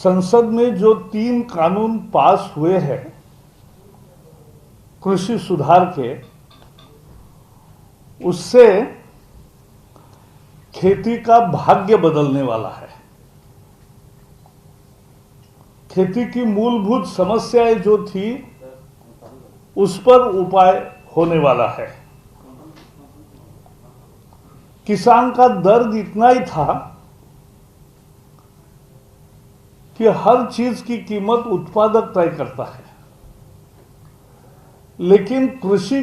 संसद में जो 3 कानून पास हुए हैं कृषि सुधार के, उससे खेती का भाग्य बदलने वाला है। खेती की मूलभूत समस्याएं जो थी उस पर उपाय होने वाला है। किसान का दर्द इतना ही था कि हर चीज की कीमत उत्पादक तय करता है, लेकिन कृषि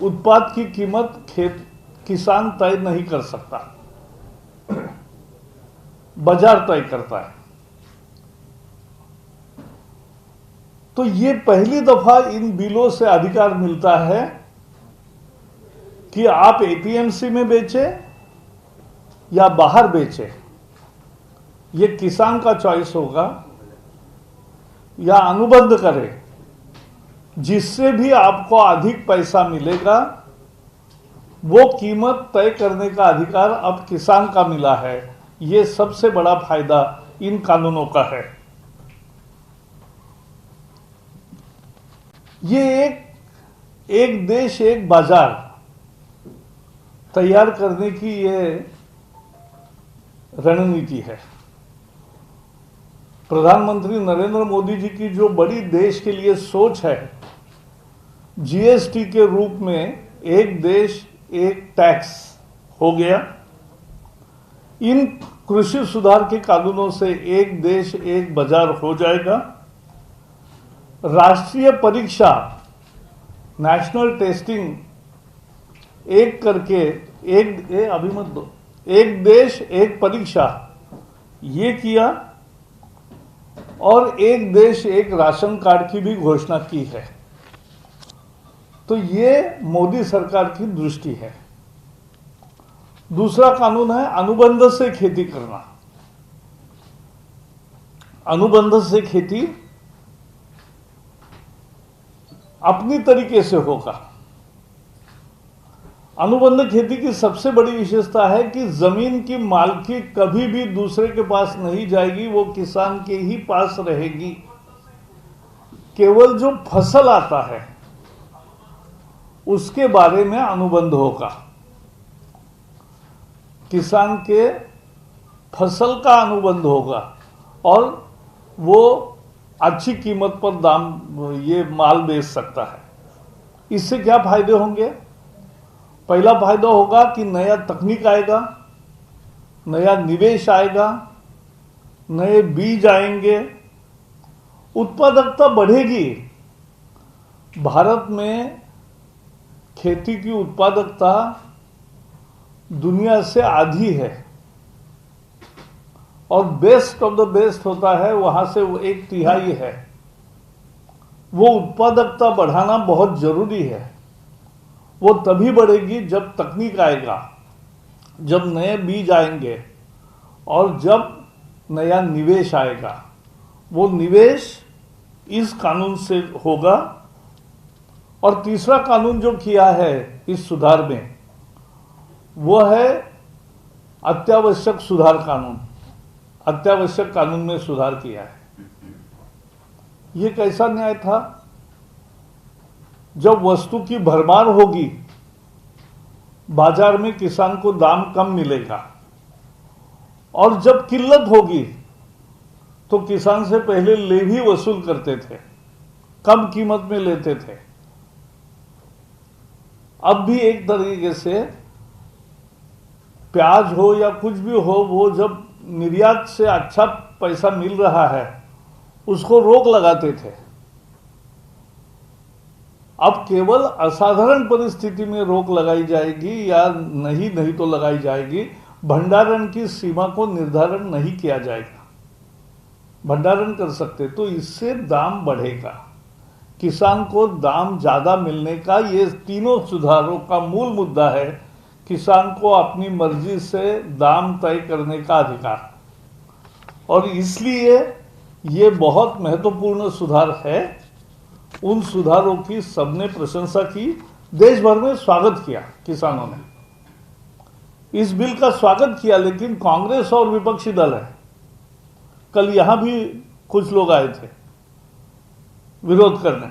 उत्पाद की कीमत किसान तय नहीं कर सकता, बाजार तय करता है। तो ये पहली दफा इन बिलों से अधिकार मिलता है कि आप एपीएमसी में बेचें या बाहर बेचें, ये किसान का चॉइस होगा, या अनुबंध करें जिससे भी आपको अधिक पैसा मिलेगा, वो कीमत तय करने का अधिकार अब किसान का मिला है। ये सबसे बड़ा फायदा इन कानूनों का है। ये एक देश एक बाजार तैयार करने की ये रणनीति है। प्रधानमंत्री नरेंद्र मोदी जी की जो बड़ी देश के लिए सोच है, जीएसटी के रूप में एक देश एक टैक्स हो गया। इन कृषि सुधार के कानूनों से एक देश एक बाजार हो जाएगा। राष्ट्रीय परीक्षा, नेशनल टेस्टिंग एक करके एक देश एक परीक्षा ये किया, और एक देश एक राशन कार्ड की भी घोषणा की है। तो ये मोदी सरकार की दृष्टि है। दूसरा कानून है अनुबंध से खेती करना। अनुबंध से खेती अपनी तरीके से होगा। अनुबंध खेती की सबसे बड़ी विशेषता है कि जमीन की मालकी कभी भी दूसरे के पास नहीं जाएगी, वो किसान के ही पास रहेगी। केवल जो फसल आता है उसके बारे में अनुबंध होगा। किसान के फसल का अनुबंध होगा और वो अच्छी कीमत पर ये माल बेच सकता है। इससे क्या फायदे होंगे? पहला फायदा होगा कि नया तकनीक आएगा, नया निवेश आएगा, नए बीज आएंगे, उत्पादकता बढ़ेगी। भारत में खेती की उत्पादकता दुनिया से आधी है और बेस्ट ऑफ द बेस्ट होता है, वहां से वो 1/3 है। वो उत्पादकता बढ़ाना बहुत जरूरी है। वो तभी बढ़ेगी जब तकनीक आएगा, जब नए बीज आएंगे और जब नया निवेश आएगा। वो निवेश इस कानून से होगा। और तीसरा कानून जो किया है इस सुधार में, वो है अत्यावश्यक सुधार कानून। अत्यावश्यक कानून में सुधार किया है। ये कैसा न्याय था? जब वस्तु की भरमार होगी, बाजार में किसान को दाम कम मिलेगा, और जब किल्लत होगी तो किसान से पहले ले भी वसूल करते थे, कम कीमत में लेते थे। अब भी एक तरीके से प्याज हो या कुछ भी हो, वो जब निर्यात से अच्छा पैसा मिल रहा है उसको रोक लगाते थे। अब केवल असाधारण परिस्थिति में रोक लगाई जाएगी या नहीं तो लगाई जाएगी। भंडारण की सीमा को निर्धारण नहीं किया जाएगा। भंडारण कर सकते तो इससे दाम बढ़ेगा। किसान को दाम ज्यादा मिलने का ये तीनों सुधारों का मूल मुद्दा है। किसान को अपनी मर्जी से दाम तय करने का अधिकार, और इसलिए ये बहुत महत्वपूर्ण सुधार है। उन सुधारों की सबने प्रशंसा की, देश भर में स्वागत किया। किसानों ने इस बिल का स्वागत किया, लेकिन कांग्रेस और विपक्षी दल है कल यहां भी कुछ लोग आए थे विरोध करने।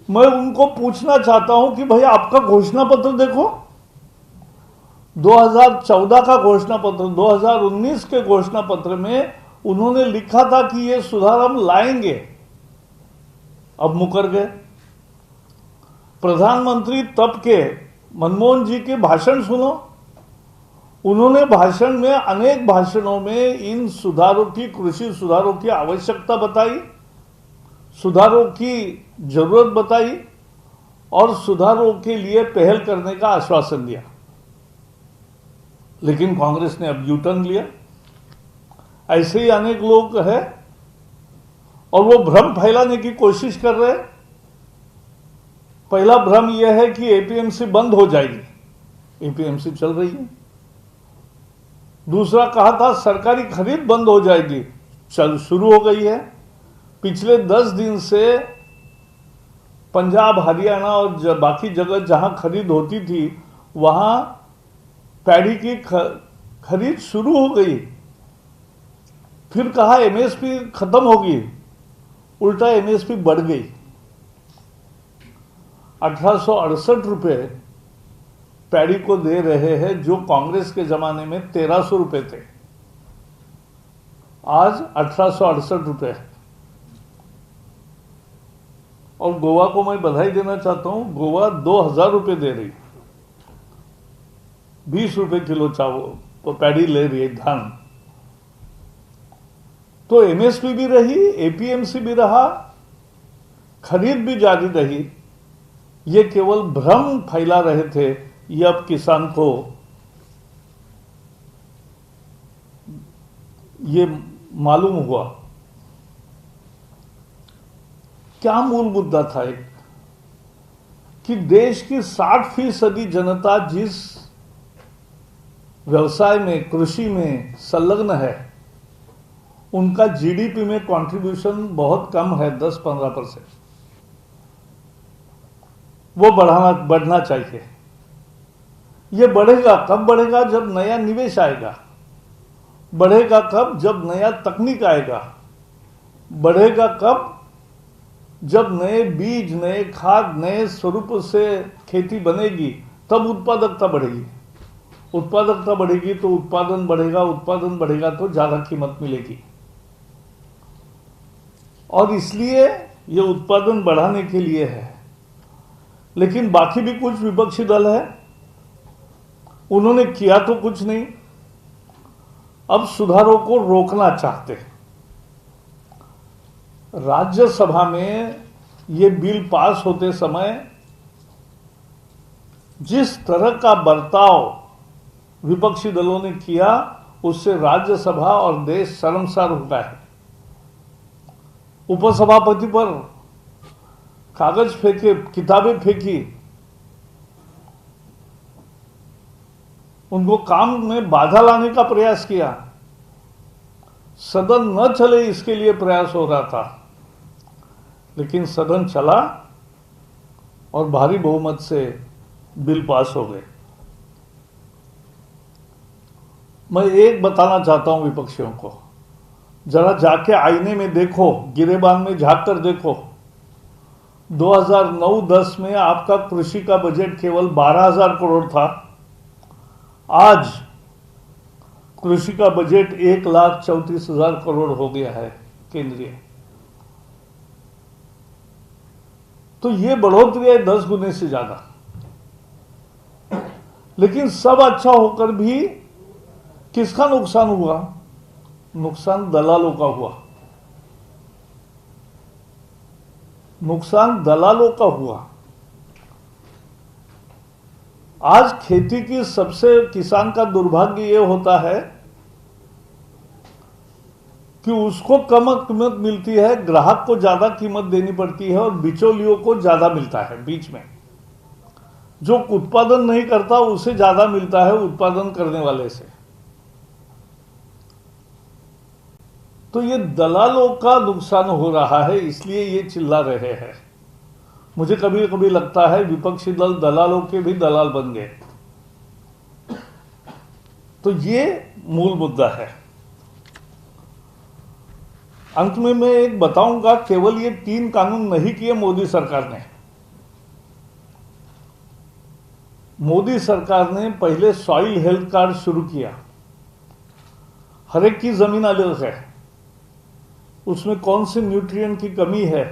मैं उनको पूछना चाहता हूं कि भाई आपका घोषणा पत्र देखो, 2014 का घोषणा पत्र, 2019 के घोषणा पत्र में उन्होंने लिखा था कि ये सुधार हम लाएंगे, अब मुकर गए। प्रधानमंत्री तब के मनमोहन जी के भाषण सुनो, उन्होंने भाषण में, अनेक भाषणों में इन सुधारों की, कृषि सुधारों की आवश्यकता बताई, सुधारों की जरूरत बताई और सुधारों के लिए पहल करने का आश्वासन दिया। लेकिन कांग्रेस ने अब यू टर्न लिया। ऐसे ही अनेक लोग हैं और वो भ्रम फैलाने की कोशिश कर रहे हैं। पहला भ्रम यह है कि एपीएमसी बंद हो जाएगी, एपीएमसी चल रही है। दूसरा कहा था सरकारी खरीद बंद हो जाएगी, चल शुरू हो गई है। पिछले 10 दिन से पंजाब, हरियाणा और बाकी जगह जहां खरीद होती थी वहां पैडी की खरीद शुरू हो गई। फिर कहा एमएसपी खत्म होगी, उल्टा एमएसपी बढ़ गई। 1868 रुपए पैडी को दे रहे हैं, जो कांग्रेस के जमाने में 1300 रुपए थे, आज 1868 रुपए है। और गोवा को मैं बधाई देना चाहता हूं, गोवा 2000 रुपए दे रही, 20 रुपए किलो चावल पैडी ले रही है, धान। तो एमएसपी भी रही, एपीएमसी भी रहा, खरीद भी जारी रही। ये केवल भ्रम फैला रहे थे, ये अब किसान को ये मालूम हुआ। क्या मूल मुद्दा था एक, कि देश की 60% जनता जिस व्यवसाय में, कृषि में संलग्न है, उनका जीडीपी में कंट्रीब्यूशन बहुत कम है, 10-15%। वो बढ़ना चाहिए। ये बढ़ेगा कब? बढ़ेगा जब नया निवेश आएगा। बढ़ेगा कब? जब नया तकनीक आएगा। बढ़ेगा कब? जब नए बीज, नए खाद, नए स्वरूप से खेती बनेगी, तब उत्पादकता बढ़ेगी। उत्पादकता बढ़ेगी तो उत्पादन बढ़ेगा, उत्पादन बढ़ेगा तो ज्यादा कीमत मिलेगी। और इसलिए ये उत्पादन बढ़ाने के लिए है। लेकिन बाकी भी कुछ विपक्षी दल है, उन्होंने किया तो कुछ नहीं, अब सुधारों को रोकना चाहते हैं। राज्यसभा में ये बिल पास होते समय जिस तरह का बर्ताव विपक्षी दलों ने किया, उससे राज्यसभा और देश शर्मसार हो गया है। उपसभापति पर कागज फेंके, किताबें फेंकी, उनको काम में बाधा लाने का प्रयास किया। सदन न चले इसके लिए प्रयास हो रहा था, लेकिन सदन चला और भारी बहुमत से बिल पास हो गए। मैं एक बताना चाहता हूं विपक्षियों को, जरा जाके आईने में देखो, गिरेबान में झांक कर देखो। 2009-10 में आपका कृषि का बजट केवल 12,000 करोड़ था, आज कृषि का बजट 1,34,000 करोड़ हो गया है केंद्रीय। तो ये बढ़ोतरी है 10 गुने से ज्यादा। लेकिन सब अच्छा होकर भी किसका नुकसान हुआ? नुकसान दलालों का हुआ। नुकसान दलालों का हुआ। आज खेती की सबसे, किसान का दुर्भाग्य यह होता है कि उसको कम कीमत मिलती है, ग्राहक को ज्यादा कीमत देनी पड़ती है और बिचौलियों को ज्यादा मिलता है बीच में। जो उत्पादन नहीं करता उसे ज्यादा मिलता है उत्पादन करने वाले से। तो ये दलालों का नुकसान हो रहा है, इसलिए ये चिल्ला रहे हैं। मुझे कभी कभी लगता है विपक्षी दल दलालों के भी दलाल बन गए। तो ये मूल मुद्दा है। अंत में मैं एक बताऊंगा, केवल ये 3 कानून नहीं किए मोदी सरकार ने। मोदी सरकार ने पहले सॉइल हेल्थ कार्ड शुरू किया। हर एक की जमीन अलग है, उसमें कौन से न्यूट्रिएंट की कमी है,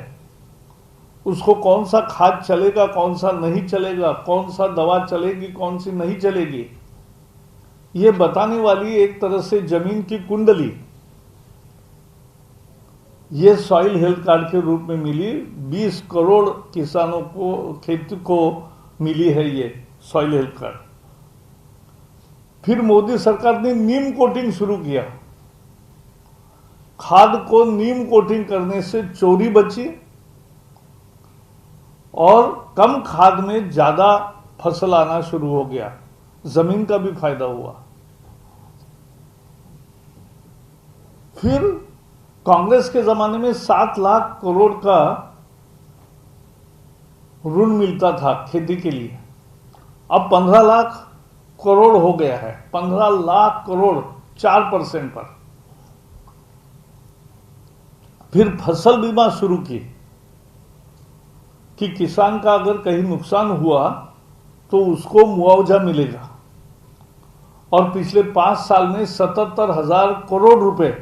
उसको कौन सा खाद चलेगा, कौन सा नहीं चलेगा, कौन सा दवा चलेगी, कौन सी नहीं चलेगी, ये बताने वाली एक तरह से जमीन की कुंडली, ये सॉइल हेल्थ कार्ड के रूप में मिली। 20 करोड़ किसानों को, खेती को मिली है ये सॉइल हेल्थ कार्ड। फिर मोदी सरकार ने नीम कोटिंग शुरू किया। खाद को नीम कोटिंग करने से चोरी बची और कम खाद में ज्यादा फसल आना शुरू हो गया, जमीन का भी फायदा हुआ। फिर कांग्रेस के जमाने में 7 लाख करोड़ का ऋण मिलता था खेती के लिए, अब 15 लाख करोड़ हो गया है। 15 लाख करोड़ 4% पर। फिर फसल बीमा शुरू की कि किसान का अगर कहीं नुकसान हुआ तो उसको मुआवजा मिलेगा, और पिछले 5 साल में 77,000 करोड़ रुपए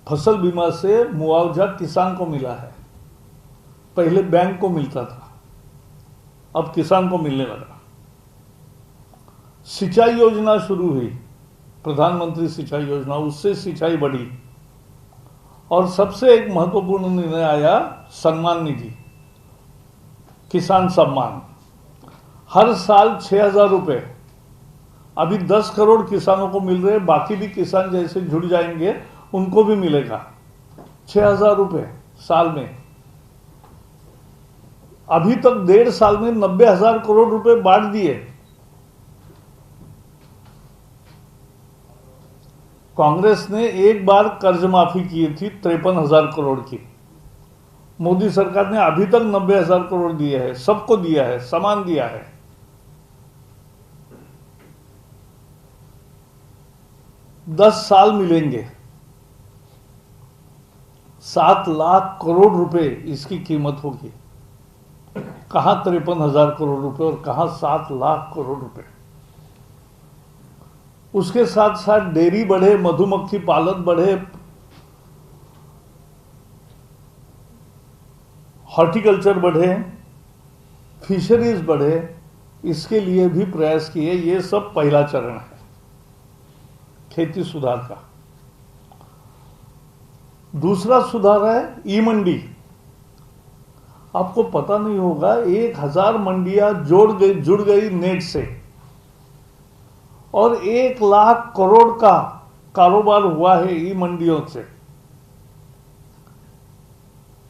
फसल बीमा से मुआवजा किसान को मिला है। पहले बैंक को मिलता था, अब किसान को मिलने लगा। सिंचाई योजना शुरू हुई, प्रधानमंत्री सिंचाई योजना, उससे सिंचाई बढ़ी। और सबसे एक महत्वपूर्ण निर्णय आया, सम्मान निधि, किसान सम्मान। हर साल 6,000 रुपए, अभी 10 करोड़ किसानों को मिल रहे, बाकी भी किसान जैसे जुड़ जाएंगे उनको भी मिलेगा 6,000 रुपए साल में। अभी तक 1.5 साल में 90,000 करोड़ रुपए बांट दिए। कांग्रेस ने एक बार कर्ज माफी की थी 53,000 करोड़ की। मोदी सरकार ने अभी तक 90,000 करोड़ दिए हैं, सबको दिया है, समान दिया है। दस साल मिलेंगे, 7 लाख करोड़ रुपए इसकी कीमत होगी। कहां 53,000 करोड़ रुपए और कहां 7 लाख करोड़ रुपए। उसके साथ साथ डेयरी बढ़े, मधुमक्खी पालन बढ़े, हॉर्टिकल्चर बढ़े, फिशरीज बढ़े, इसके लिए भी प्रयास किए। ये सब पहला चरण है खेती सुधार का। दूसरा सुधार है ई मंडी। आपको पता नहीं होगा, 1,000 मंडियां जुड़ गई नेट से, और 1 लाख करोड़ का कारोबार हुआ है ई मंडियों से।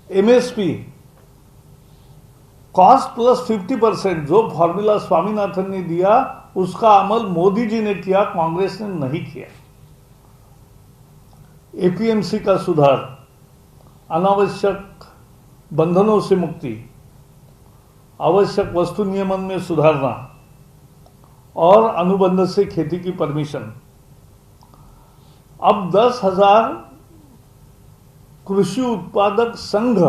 एमएसपी, कॉस्ट प्लस 50%, जो फॉर्मूला स्वामीनाथन ने दिया उसका अमल मोदी जी ने किया, कांग्रेस ने नहीं किया। एपीएमसी का सुधार, अनावश्यक बंधनों से मुक्ति, आवश्यक वस्तु नियमन में सुधारना और अनुबंध से खेती की परमिशन। अब 10,000 कृषि उत्पादक संघ,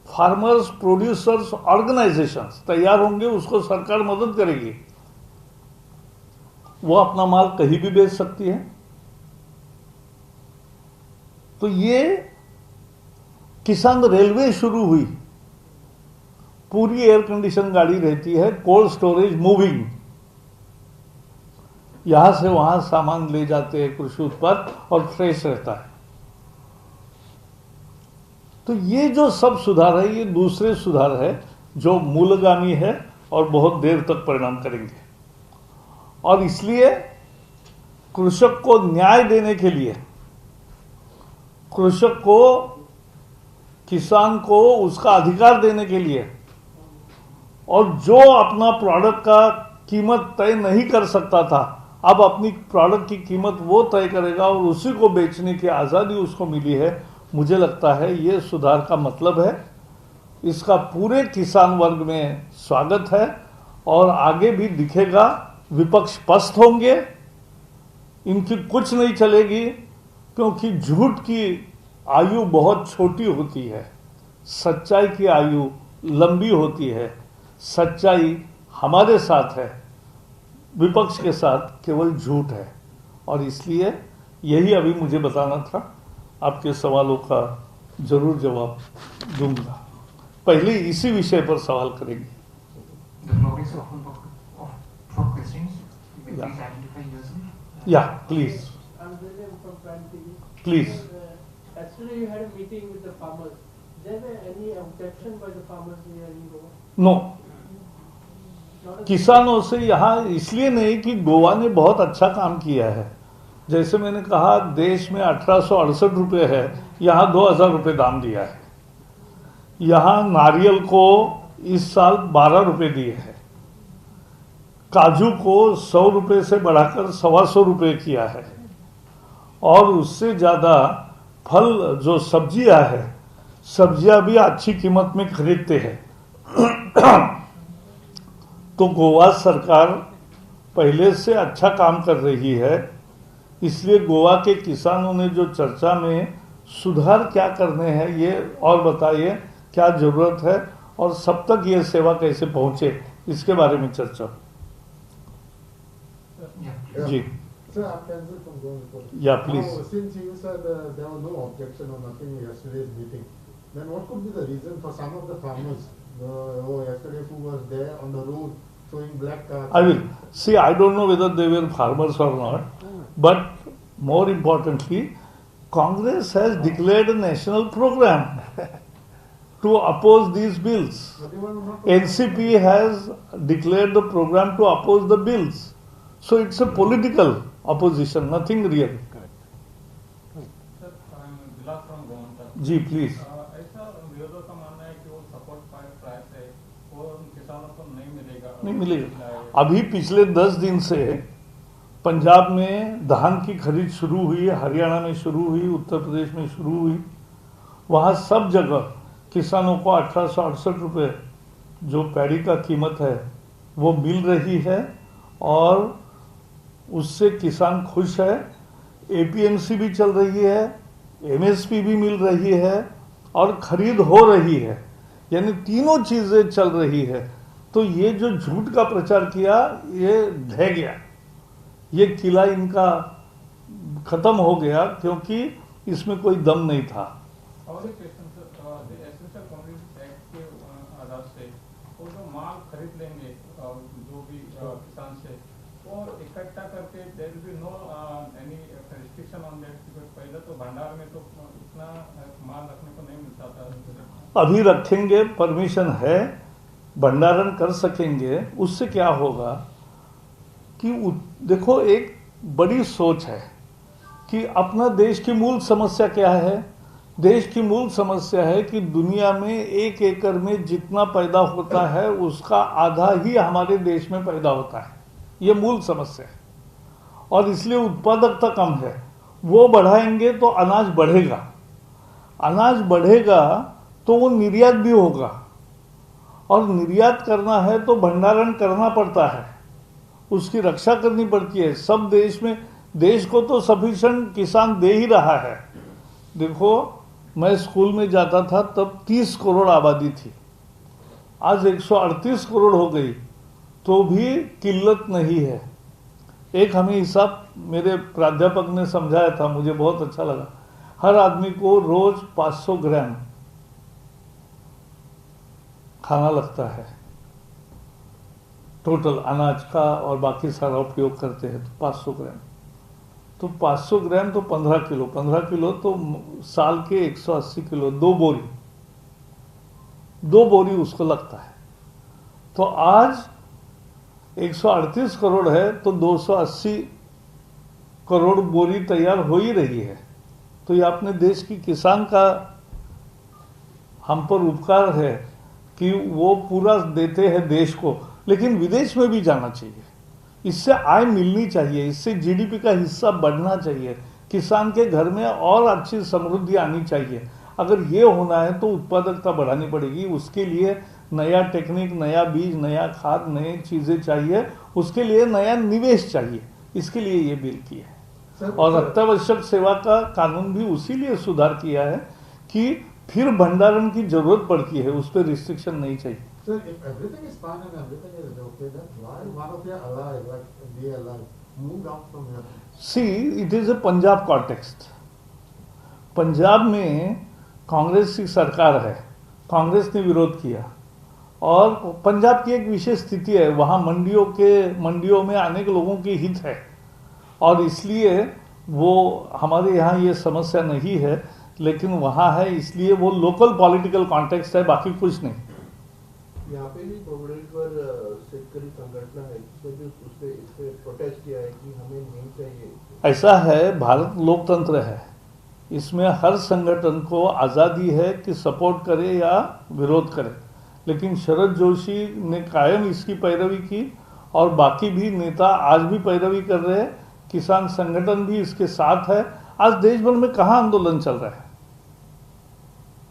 फार्मर्स प्रोड्यूसर्स ऑर्गेनाइजेशंस तैयार होंगे, उसको सरकार मदद करेगी। वो अपना माल कहीं भी बेच सकती है। तो ये किसान रेलवे शुरू हुई, पूरी एयर कंडीशन गाड़ी रहती है, कोल्ड स्टोरेज मूविंग, यहां से वहां सामान ले जाते हैं कृषि उत्पाद, और फ्रेश रहता है। तो ये जो सब सुधार है, ये दूसरे सुधार है जो मूलगामी है और बहुत देर तक परिणाम करेंगे। और इसलिए कृषक को न्याय देने के लिए, कृषक को, किसान को उसका अधिकार देने के लिए, और जो अपना प्रोडक्ट का कीमत तय नहीं कर सकता था, अब अपनी प्रोडक्ट की कीमत वो तय करेगा और उसी को बेचने की आज़ादी उसको मिली है। मुझे लगता है ये सुधार का मतलब है। इसका पूरे किसान वर्ग में स्वागत है और आगे भी दिखेगा। विपक्ष पस्त होंगे, इनकी कुछ नहीं चलेगी, क्योंकि झूठ की आयु बहुत छोटी होती है, सच्चाई की आयु लंबी होती है। सच्चाई हमारे साथ है, विपक्ष के साथ केवल झूठ है। और इसलिए यही अभी मुझे बताना था, आपके सवालों का जरूर जवाब दूंगा। पहले इसी विषय पर सवाल करेंगे। या please please. Yesterday you had a meeting with the farmers. There were any objection by the farmers here in Goa? No, किसानों से यहाँ इसलिए नहीं कि गोवा ने बहुत अच्छा काम किया है। जैसे मैंने कहा, देश में 1868 रुपये है, यहाँ 2000 रुपये दाम दिया है। यहाँ नारियल को इस साल 12 रुपये दिए हैं। काजू को 100 रुपये से बढ़ाकर 125 रुपये किया है। और उससे ज़्यादा फल जो सब्जियां है, सब्जियां भी अच्छी कीमत में खरीदते हैं। तो गोवा सरकार पहले से अच्छा काम कर रही है। इसलिए गोवा के किसानों ने जो चर्चा में सुधार क्या करने हैं ये और बताइए, क्या जरूरत है और सब तक ये सेवा कैसे पहुंचे, इसके बारे में चर्चा। जी Sir, I'm Tanzil from Goa Report. Yeah, please. Now, since you said there was no objection or nothing in yesterday's meeting, then what could be the reason for some of the farmers yesterday who was there on the road showing black cards? I will see. I don't know whether they were farmers or not, but more importantly, Congress has declared a national program to oppose these bills. But they were not- NCP has declared the program to oppose the bills. So it's a political opposition, nothing real. Sir, Bilas from Govanta. Ji please. ऐसा विरोधों का मानना है कि वो support price है वो किसानों को नहीं मिलेगा। नहीं मिलेगा। अभी पिछले 10 दिन से पंजाब में धान की खरीद शुरू हुई, हरियाणा में शुरू हुई, उत्तर प्रदेश में शुरू हुई। वहाँ सब जगह किसानों को 1868 रुपये जो पैडी का कीमत है वो मिल रही है और उससे किसान खुश है। एपीएमसी भी चल रही है, एमएसपी भी मिल रही है और खरीद हो रही है, यानी तीनों चीजें चल रही है। तो ये जो झूठ का प्रचार किया ये ढह गया, ये किला इनका खत्म हो गया, क्योंकि इसमें कोई दम नहीं था। और एक question sir, essential commodities act के आधार से वो जो माल खरीद लेंगे जो भी किसान से, वो इकट्ठा करके there will be no any restriction on that, because पहले तो भंडार में तो इतना माल रखने को नहीं मिलता था। अभी रखेंगे, परमिशन है, भंडारण कर सकेंगे। उससे क्या होगा कि देखो, एक बड़ी सोच है कि अपना देश की मूल समस्या क्या है। देश की मूल समस्या है कि दुनिया में 1 एकड़ में जितना पैदा होता है उसका आधा ही हमारे देश में पैदा होता है। ये मूल समस्या है और इसलिए उत्पादकता कम है। वो बढ़ाएंगे तो अनाज बढ़ेगा, अनाज बढ़ेगा तो वो निर्यात भी होगा, और निर्यात करना है तो भंडारण करना पड़ता है, उसकी रक्षा करनी पड़ती है। सब देश में, देश को तो सफिशिएंट किसान दे ही रहा है। देखो, मैं स्कूल में जाता था तब 30 करोड़ आबादी थी, आज 138 करोड़ हो गई, तो भी किल्लत नहीं है। एक हमें हिसाब मेरे प्राध्यापक ने समझाया था, मुझे बहुत अच्छा लगा। हर आदमी को रोज 500 ग्राम खाना लगता है, टोटल अनाज का और बाकी सारा उपयोग करते हैं तो 500 ग्राम। तो 500 ग्राम तो 15 किलो, 15 किलो तो साल के 180 किलो, 2 बोरी उसको लगता है। तो आज 138 करोड़ है तो 280 करोड़ बोरी तैयार हो ही रही है। तो ये अपने देश की किसान का हम पर उपकार है कि वो पूरा देते हैं देश को, लेकिन विदेश में भी जाना चाहिए। इससे आय मिलनी चाहिए, इससे जीडीपी का हिस्सा बढ़ना चाहिए, किसान के घर में और अच्छी समृद्धि आनी चाहिए। अगर ये होना है तो उत्पादकता बढ़ानी पड़ेगी। उसके लिए नया टेक्निक, नया बीज, नया खाद, नई चीज़ें चाहिए। उसके लिए नया निवेश चाहिए। इसके लिए ये बिल की है। और अत्यावश्यक सेवा का कानून भी उसीलिए सुधार किया है कि फिर भंडारण की जरूरत पड़ती है, उस पर रिस्ट्रिक्शन नहीं चाहिए। Sir, if everything is fine and everything is okay, then why one of your allies, like DLI, moved out from here? See it is a Punjab context. Punjab में कांग्रेस की सरकार है, कांग्रेस ने विरोध किया और पंजाब की एक विशेष स्थिति है, वहाँ मंडियों में अनेक लोगों की हित है और इसलिए वो हमारे यहाँ ये समस्या नहीं है, लेकिन वहाँ है इसलिए वो लोकल पॉलिटिकल कॉन्टेक्स्ट है, बाकी कुछ नहीं। यहाँ पे भी भुवनेश्वर शेतकरी संगठन है, उसने इस पे प्रोटेस्ट किया है कि हमें नहीं चाहिए। ऐसा है, भारत लोकतंत्र है, इसमें हर संगठन को आज़ादी है कि सपोर्ट करे या विरोध करे, लेकिन शरद जोशी ने कायम इसकी पैरवी की और बाकी भी नेता आज भी पैरवी कर रहे हैं, किसान संगठन भी इसके साथ है। आज देश भर में कहाँ आंदोलन चल रहा है?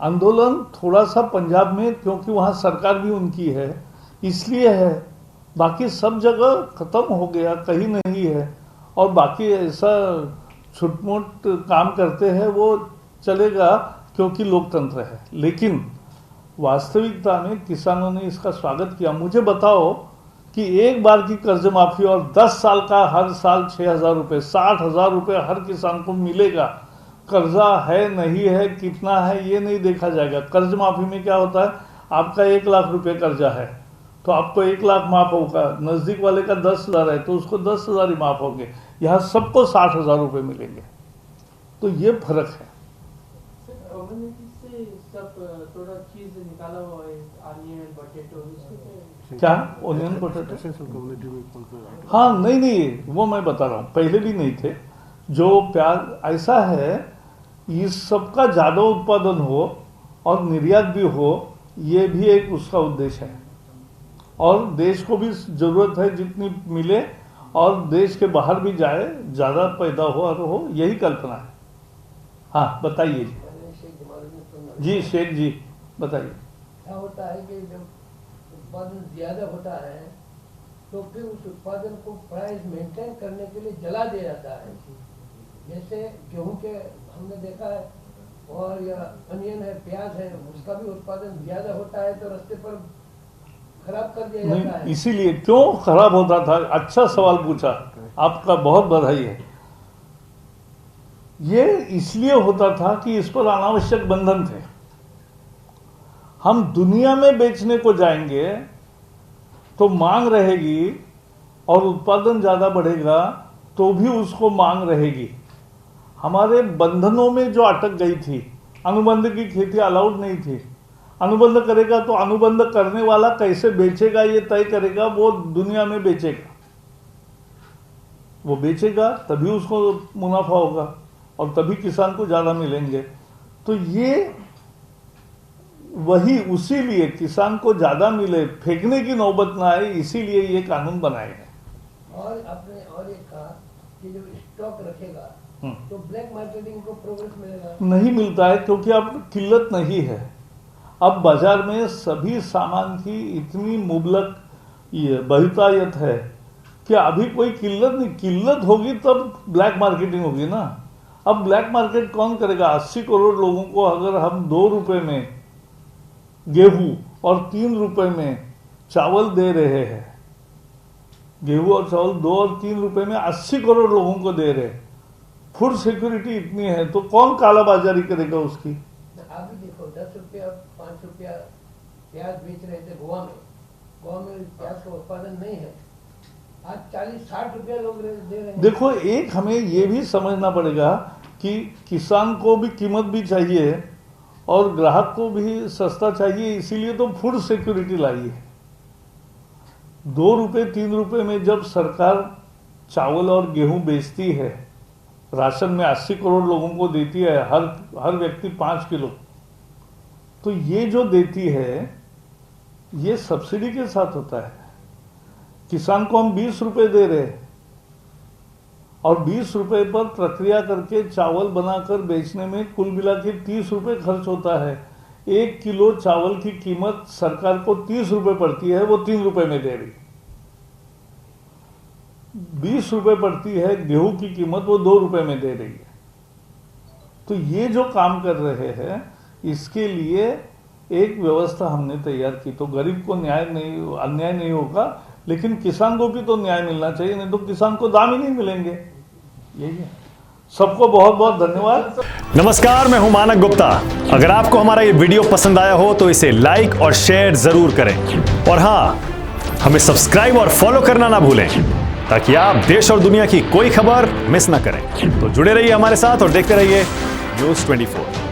आंदोलन थोड़ा सा पंजाब में, क्योंकि वहाँ सरकार भी उनकी है इसलिए है, बाकी सब जगह खत्म हो गया, कहीं नहीं है। और बाकी ऐसा छुटमुट काम करते हैं वो चलेगा क्योंकि लोकतंत्र है, लेकिन वास्तविकता में किसानों ने इसका स्वागत किया। मुझे बताओ कि एक बार की कर्ज माफी और 10 साल का हर साल 6,000 रुपये, 60,000 रुपये हर किसान को मिलेगा। कर्जा है नहीं है, कितना है ये नहीं देखा जाएगा। कर्ज माफी में क्या होता है, आपका 1 लाख रुपये कर्जा है तो आपको 1 लाख माफ होगा, नजदीक वाले का 10,000 है तो उसको 10,000 ही माफ होंगे, यहाँ सबको 60,000 रुपये मिलेंगे। तो ये फर्क है। कम्युनिटी से सब थोड़ा चीज निकाला हुआ है, ऑनियन पोटैटो, क्या ओनियन पोटैटो? हाँ, नहीं वो मैं बता रहा हूँ, पहले भी नहीं थे। जो प्याज ऐसा है, इस सब का ज़्यादा उत्पादन हो और निर्यात भी हो, ये भी एक उसका उद्देश्य है और देश को भी ज़रूरत है जितनी मिले और देश के बाहर भी जाए, ज़्यादा पैदा हो और हो, यही कल्पना है। हाँ बताइए जी, शेख जी बताइए। क्या होता है कि जब उत्पादन ज्यादा होता है तो फिर उस उत्पादन को प्राइस मेंटेन करने के लिए जला दिया जाता है। जैसे गेहूं के हमने देखा है, और या अनियन है, प्याज है, उसका भी उत्पादन ज्यादा होता है तो रास्ते पर खराब कर दिया जाता है। इसीलिए क्यों खराब होता था? अच्छा सवाल पूछा, आपका बहुत बधाई है। ये इसलिए होता था कि इस पर अनावश्यक बंधन थे। हम दुनिया में बेचने को जाएंगे तो मांग रहेगी और उत्पादन ज्यादा बढ़ेगा तो भी उसको मांग रहेगी। हमारे बंधनों में जो अटक गई थी, अनुबंध की खेती अलाउड नहीं थी। अनुबंध करेगा तो अनुबंध करने वाला कैसे बेचेगा ये तय करेगा, वो दुनिया में बेचेगा, वो बेचेगा तभी उसको मुनाफा होगा और तभी किसान को ज्यादा मिलेंगे। तो ये वही उसी लिए किसान को ज्यादा मिले, फेंकने की नौबत ना आए, इसीलिए ये कानून बनाए गए। और आपने और एक कहा कि जो स्टॉक रखेगा तो ब्लैक मार्केटिंग को प्रोग्रेस मिलेगा। नहीं मिलता है क्योंकि अब किल्लत नहीं है। अब बाजार में सभी सामान की इतनी मुबलक बहुतायत है कि अभी कोई किल्लत नहीं। किल्लत होगी तब ब्लैक मार्केटिंग होगी ना। अब ब्लैक मार्केट कौन करेगा? 80 करोड़ लोगों को अगर हम 2 रुपए में गेहूं और 3 रुपए में चावल दे रहे हैं, गेहूं और चावल 2 और 3 रुपए में 80 करोड़ लोगों को दे रहे हैं, फूड सिक्योरिटी इतनी है तो कौन कालाबाजारी करेगा उसकी? आप भी देखो 10 रुपया 5 रुपया प्याज बेच रहे थे गोवा में। गोवा में प्याज का उत्पादन नहीं है, आज 40-60 रुपया लोग दे रहे हैं। देखो, एक हमें ये भी समझना पड़ेगा कि किसान को भी कीमत भी चाहिए और ग्राहक को भी सस्ता चाहिए, इसीलिए तो फूड सिक्योरिटी लाई है। 2 रुपए 3 रुपए में जब सरकार चावल और गेहूं बेचती है, राशन में 80 करोड़ लोगों को देती है, हर व्यक्ति 5 किलो, तो ये जो देती है ये सब्सिडी के साथ होता है। किसान को हम 20 रुपए दे रहे हैं और 20 रुपए पर प्रक्रिया करके चावल बनाकर बेचने में कुल मिला के 30 रुपए खर्च होता है। 1 किलो चावल की कीमत सरकार को 30 रुपए पड़ती है, वो 3 रुपए में दे रही। 20 रुपए पड़ती है गेहूं की कीमत, वो 2 रुपए में दे रही है। तो ये जो काम कर रहे हैं, इसके लिए एक व्यवस्था हमने तैयार की, तो गरीब को अन्याय नहीं होगा, लेकिन किसान को भी तो न्याय मिलना चाहिए, नहीं तो किसान को दाम ही नहीं मिलेंगे। यही है। सबको बहुत बहुत धन्यवाद। नमस्कार, मैं हूं मानक गुप्ता। अगर आपको हमारा ये वीडियो पसंद आया हो तो इसे लाइक और शेयर जरूर करें, और हाँ, हमें सब्सक्राइब और फॉलो करना ना भूलें, ताकि आप देश और दुनिया की कोई खबर मिस ना करें। तो जुड़े रहिए हमारे साथ और देखते रहिए News 24।